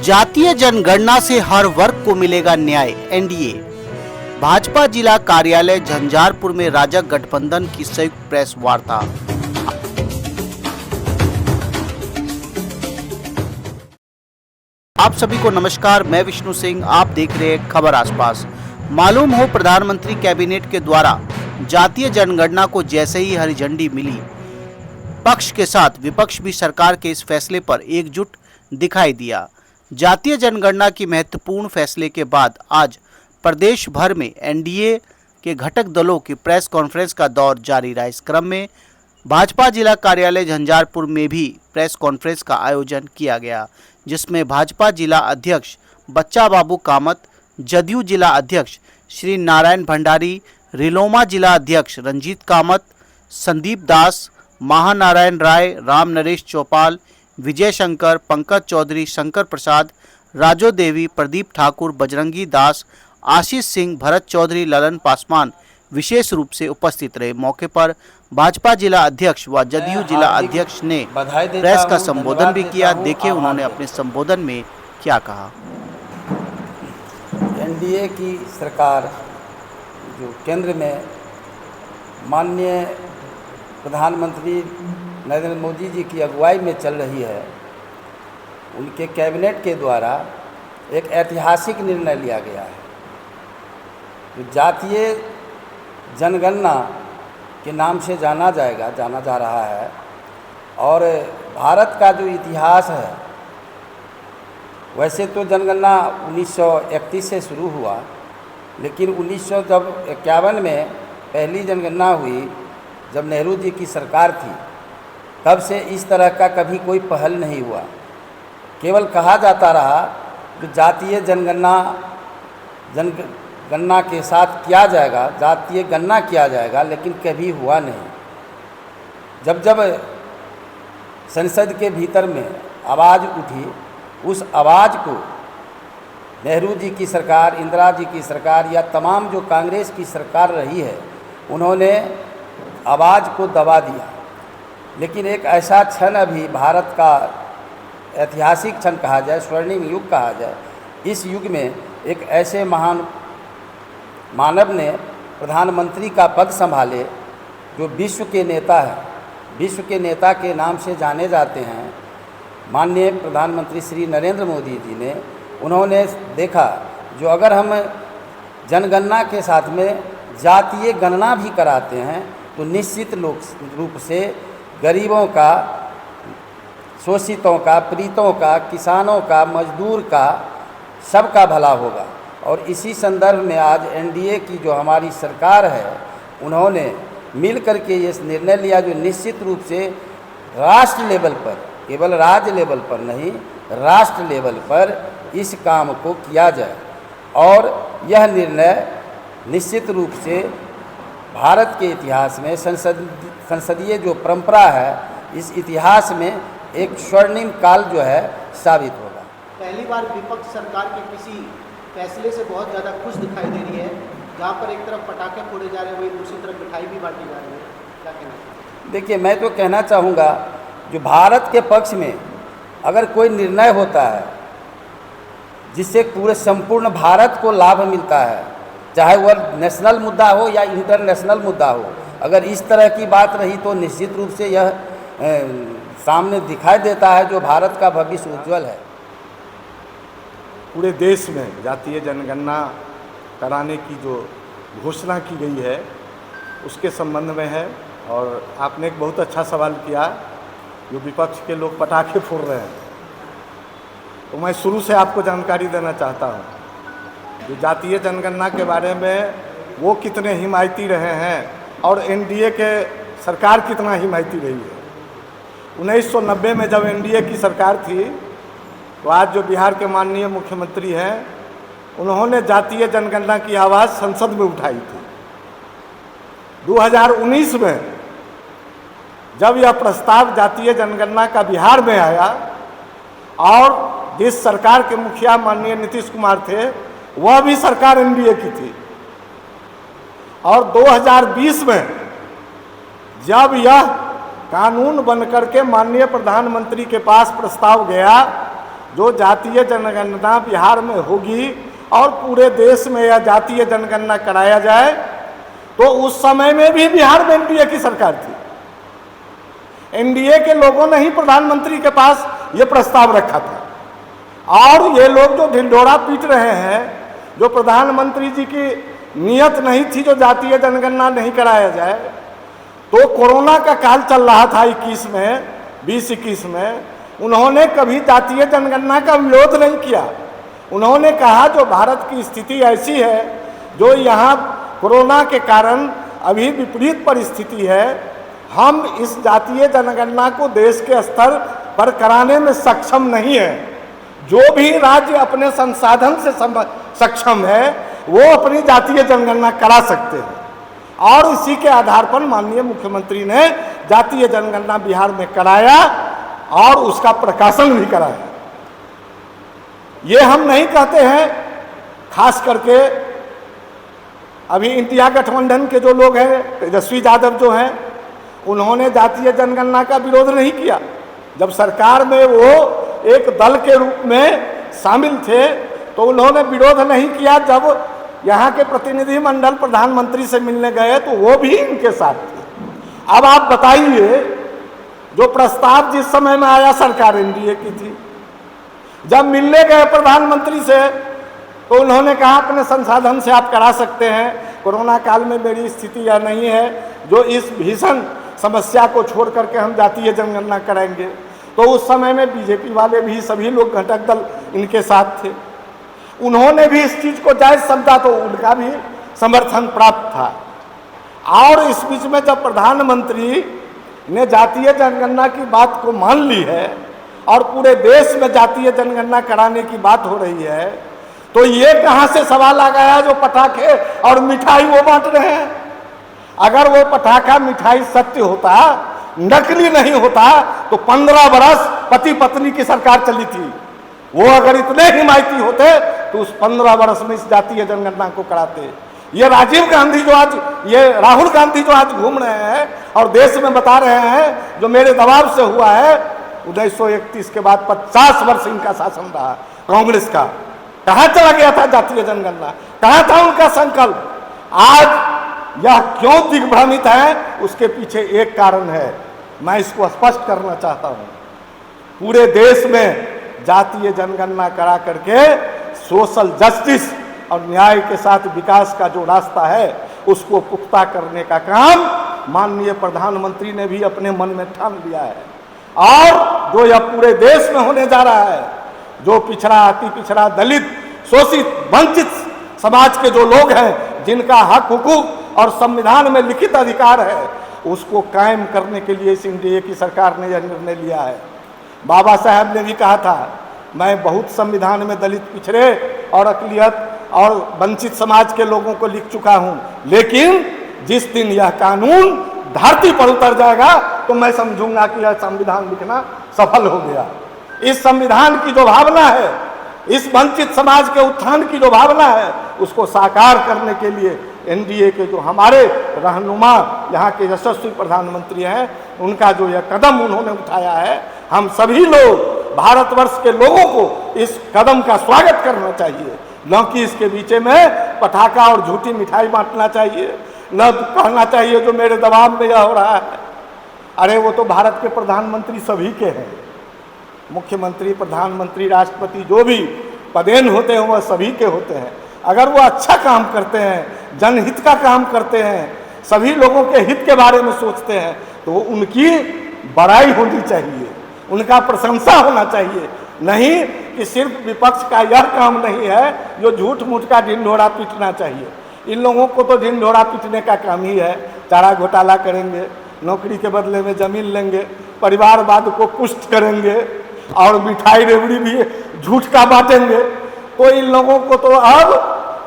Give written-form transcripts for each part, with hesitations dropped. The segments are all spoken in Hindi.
जातीय जनगणना से हर वर्ग को मिलेगा न्याय। एनडीए भाजपा जिला कार्यालय झंझारपुर में राजग गठबंधन की संयुक्त प्रेस वार्ता। आप सभी को नमस्कार, मैं विष्णु सिंह। आप देख रहे हैं खबर आसपास। मालूम हो, प्रधानमंत्री कैबिनेट के द्वारा जातीय जनगणना को जैसे ही हरी झंडी मिली, पक्ष के साथ विपक्ष भी सरकार के इस फैसले पर एकजुट दिखाई दिया। जातीय जनगणना की महत्वपूर्ण फैसले के बाद आज प्रदेश भर में एनडीए के घटक दलों की प्रेस कॉन्फ्रेंस का दौर जारी रहा। इस क्रम में भाजपा जिला कार्यालय झंझारपुर में भी प्रेस कॉन्फ्रेंस का आयोजन किया गया, जिसमें भाजपा जिला अध्यक्ष बच्चा बाबू कामत, जदयू जिला अध्यक्ष श्री नारायण भंडारी, रिलोमा जिला अध्यक्ष रंजीत कामत, संदीप दास, महानारायण राय, राम नरेश चौपाल, विजय शंकर, पंकज चौधरी, शंकर प्रसाद, राजो देवी, प्रदीप ठाकुर, बजरंगी दास, आशीष सिंह, भरत चौधरी, ललन पासवान विशेष रूप से उपस्थित रहे। मौके पर भाजपा जिला अध्यक्ष व जदयू जिला अध्यक्ष ने प्रेस का संबोधन भी किया। देखिए उन्होंने अपने संबोधन में क्या कहा। एनडीए की सरकार जो केंद्र में माननीय प्रधानमंत्री नरेंद्र मोदी जी की अगुवाई में चल रही है, उनके कैबिनेट के द्वारा एक ऐतिहासिक निर्णय लिया गया है। जो जातीय जनगणना के नाम से जाना जा रहा है, और भारत का जो इतिहास है, वैसे तो जनगणना 1931 से शुरू हुआ, लेकिन 1951 में पहली जनगणना हुई जब नेहरू जी की सरकार थी। तब से इस तरह का कभी कोई पहल नहीं हुआ। केवल कहा जाता रहा कि जातीय जनगणना के साथ किया जाएगा, जातीय गणना किया जाएगा, लेकिन कभी हुआ नहीं। जब जब संसद के भीतर में आवाज़ उठी, उस आवाज़ को नेहरू जी की सरकार, इंदिरा जी की सरकार या तमाम जो कांग्रेस की सरकार रही है, उन्होंने आवाज़ को दबा दिया। लेकिन एक ऐसा क्षण अभी भारत का ऐतिहासिक क्षण कहा जाए, स्वर्णिम युग कहा जाए, इस युग में एक ऐसे महान मानव ने प्रधानमंत्री का पद संभाले जो विश्व के नेता हैं, विश्व के नेता के नाम से जाने जाते हैं। माननीय प्रधानमंत्री श्री नरेंद्र मोदी जी ने, उन्होंने देखा जो अगर हम जनगणना के साथ में जातीय गणना भी कराते हैं तो निश्चित रूप से गरीबों का, शोषितों का, पीड़ितों का, किसानों का, मजदूर का, सबका भला होगा। और इसी संदर्भ में आज एनडीए की जो हमारी सरकार है, उन्होंने मिल करके ये निर्णय लिया जो निश्चित रूप से राष्ट्र लेवल पर, केवल राज्य लेवल पर नहीं, राष्ट्र लेवल पर इस काम को किया जाए। और यह निर्णय निश्चित रूप से भारत के इतिहास में, संसदीय जो परंपरा है, इस इतिहास में एक स्वर्णिम काल जो है साबित होगा। पहली बार विपक्ष सरकार के किसी फैसले से बहुत ज़्यादा खुश दिखाई दे रही है, जहाँ पर एक तरफ पटाखे फोड़े जा रहे हैं, वहीं दूसरी तरफ मिठाई भी बांटी जा रही है। क्या कहना चाहिए? देखिए, मैं तो कहना चाहूँगा, जो भारत के पक्ष में अगर कोई निर्णय होता है जिससे पूरे संपूर्ण भारत को लाभ मिलता है, चाहे वह नेशनल मुद्दा हो या इंटरनेशनल मुद्दा हो, अगर इस तरह की बात रही तो निश्चित रूप से यह सामने दिखाई देता है जो भारत का भविष्य उज्जवल है। पूरे देश में जातीय जनगणना कराने की जो घोषणा की गई है, उसके संबंध में है। और आपने एक बहुत अच्छा सवाल किया, जो विपक्ष के लोग पटाखे फोड़ रहे हैं, तो मैं शुरू से आपको जानकारी देना चाहता हूँ जो जातीय जनगणना के बारे में वो कितने हिमायती रहे हैं और एनडीए के सरकार कितना हिमायती रही है। 1990 में जब एनडीए की सरकार थी, तो आज जो बिहार के माननीय मुख्यमंत्री हैं, उन्होंने जातीय जनगणना की आवाज़ संसद में उठाई थी। 2019 में जब यह प्रस्ताव जातीय जनगणना का बिहार में आया, और जिस सरकार के मुखिया माननीय नीतीश कुमार थे, वह भी सरकार एनडीए की थी, और 2020 में जब यह कानून बनकर के माननीय प्रधानमंत्री के पास प्रस्ताव गया, जो जातीय जनगणना बिहार में होगी और पूरे देश में यह जातीय जनगणना कराया जाए, तो उस समय में भी बिहार में एनडीए की सरकार थी। एनडीए के लोगों ने ही प्रधानमंत्री के पास ये प्रस्ताव रखा था, और ये लोग जो ढिंढोरा पीट रहे हैं, जो प्रधानमंत्री जी की नियत नहीं थी जो जातीय जनगणना नहीं कराया जाए, तो कोरोना का काल चल रहा था 2021 में, उन्होंने कभी जातीय जनगणना का विरोध नहीं किया। उन्होंने कहा जो भारत की स्थिति ऐसी है, जो यहाँ कोरोना के कारण अभी विपरीत परिस्थिति है, हम इस जातीय जनगणना को देश के स्तर पर कराने में सक्षम नहीं है। जो भी राज्य अपने संसाधन से सक्षम है वो अपनी जातीय जनगणना करा सकते हैं, और इसी के आधार पर माननीय मुख्यमंत्री ने जातीय जनगणना बिहार में कराया और उसका प्रकाशन भी कराया। ये हम नहीं कहते हैं, खास करके अभी इंडिया गठबंधन के जो लोग हैं, तेजस्वी यादव जो हैं, उन्होंने जातीय जनगणना का विरोध नहीं किया। जब सरकार में वो एक दल के रूप में शामिल थे तो उन्होंने विरोध नहीं किया। जब यहाँ के प्रतिनिधिमंडल प्रधानमंत्री से मिलने गए तो वो भी इनके साथ थे। अब आप बताइए, जो प्रस्ताव जिस समय में आया सरकार एनडीए की थी, जब मिलने गए प्रधानमंत्री से तो उन्होंने कहा अपने संसाधन से आप करा सकते हैं, कोरोना काल में मेरी स्थिति यह नहीं है जो इस भीषण समस्या को छोड़ करके हम जातीय जनगणना कराएंगे। तो उस समय में बीजेपी वाले भी, सभी लोग घटक दल इनके साथ थे, उन्होंने भी इस चीज को जायज समझा, तो उनका भी समर्थन प्राप्त था। और इस बीच में जब प्रधानमंत्री ने जातीय जनगणना की बात को मान ली है और पूरे देश में जातीय जनगणना कराने की बात हो रही है, तो ये कहाँ से सवाल आ गया जो पटाखे और मिठाई वो बांट रहे हैं? अगर वो पटाखा मिठाई सत्य होता, नकली नहीं होता, तो 15 बरस पति पत्नी की सरकार चली थी। वो अगर इतने हिमायती होते तो उस 15 बरस में इस जातीय जनगणना को कराते। ये राजीव गांधी जो आज, ये राहुल गांधी जो आज घूम रहे हैं और देश में बता रहे हैं जो मेरे दबाव से हुआ है, 1931 के बाद 50 वर्ष इनका शासन रहा कांग्रेस का। कहाँ चला गया था जातीय जनगणना? कहाँ था उनका संकल्प? आज यह क्यों दिग्भ्रमित है, उसके पीछे एक कारण है, मैं इसको स्पष्ट करना चाहता हूँ। पूरे देश में जातीय जनगणना करा करके सोशल जस्टिस और न्याय के साथ विकास का जो रास्ता है उसको पुख्ता करने का काम माननीय प्रधानमंत्री ने भी अपने मन में ठान लिया है, और जो यह पूरे देश में होने जा रहा है, जो पिछड़ा, अति पिछड़ा, दलित, शोषित, वंचित समाज के जो लोग हैं, जिनका हक, हुकूक और संविधान में लिखित अधिकार है, उसको कायम करने के लिए इस एनडीए की सरकार ने यह निर्णय लिया है। बाबा साहब ने भी कहा था, मैं बहुत संविधान में दलित, पिछड़े और अकलियत और वंचित समाज के लोगों को लिख चुका हूं, लेकिन जिस दिन यह कानून धरती पर उतर जाएगा तो मैं समझूंगा कि यह संविधान लिखना सफल हो गया। इस संविधान की जो भावना है, इस वंचित समाज के उत्थान की जो भावना है, उसको साकार करने के लिए एनडीए के जो हमारे रहनुमा यहाँ के यशस्वी प्रधानमंत्री हैं, उनका जो यह कदम उन्होंने उठाया है, हम सभी लोग, भारतवर्ष के लोगों को इस कदम का स्वागत करना चाहिए। न कि इसके बीच में पटाखा और झूठी मिठाई बांटना चाहिए, न कहना चाहिए जो मेरे दबाव में यह हो रहा है। अरे वो तो भारत के प्रधानमंत्री सभी के हैं, मुख्यमंत्री, प्रधानमंत्री, राष्ट्रपति, जो भी पदेन होते हैं वह सभी के होते हैं। अगर वो अच्छा काम करते हैं, जनहित का काम करते हैं, सभी लोगों के हित के बारे में सोचते हैं, तो उनकी बड़ाई होनी चाहिए, उनका प्रशंसा होना चाहिए। नहीं कि सिर्फ विपक्ष का यह काम नहीं है जो झूठ मूठ का ढिंढोरा पीटना चाहिए। इन लोगों को तो ढिंढोरा पीटने का काम ही है, चारा घोटाला करेंगे, नौकरी के बदले में जमीन लेंगे, परिवारवाद को पुष्ट करेंगे और मिठाई रेवड़ी भी झूठ का बांटेंगे। तो इन लोगों को तो अब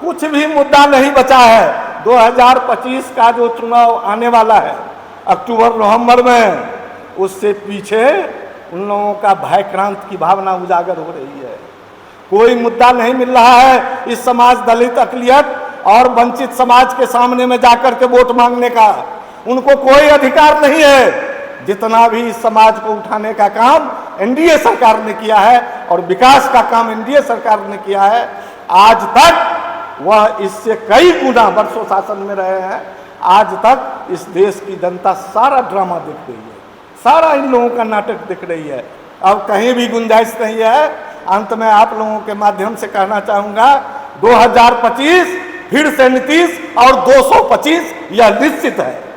कुछ भी मुद्दा नहीं बचा है। 2025 का जो चुनाव आने वाला है अक्टूबर नवंबर में, उससे पीछे उन लोगों का भयक्रांत की भावना उजागर हो रही है। कोई मुद्दा नहीं मिल रहा है इस समाज, दलित, अकलियत और वंचित समाज के सामने में जाकर के वोट मांगने का। उनको कोई अधिकार नहीं है। जितना भी इस समाज को उठाने का काम एनडीए सरकार ने किया है और विकास का काम एनडीए सरकार ने किया है, आज तक वह इससे कई गुना वर्षों शासन में रहे हैं। आज तक इस देश की जनता सारा ड्रामा देख रही है, सारा इन लोगों का नाटक देख रही है। अब कहीं भी गुंजाइश नहीं है। अंत में आप लोगों के माध्यम से कहना चाहूँगा, 2025 फिर से नीतीश और 225 यह निश्चित है।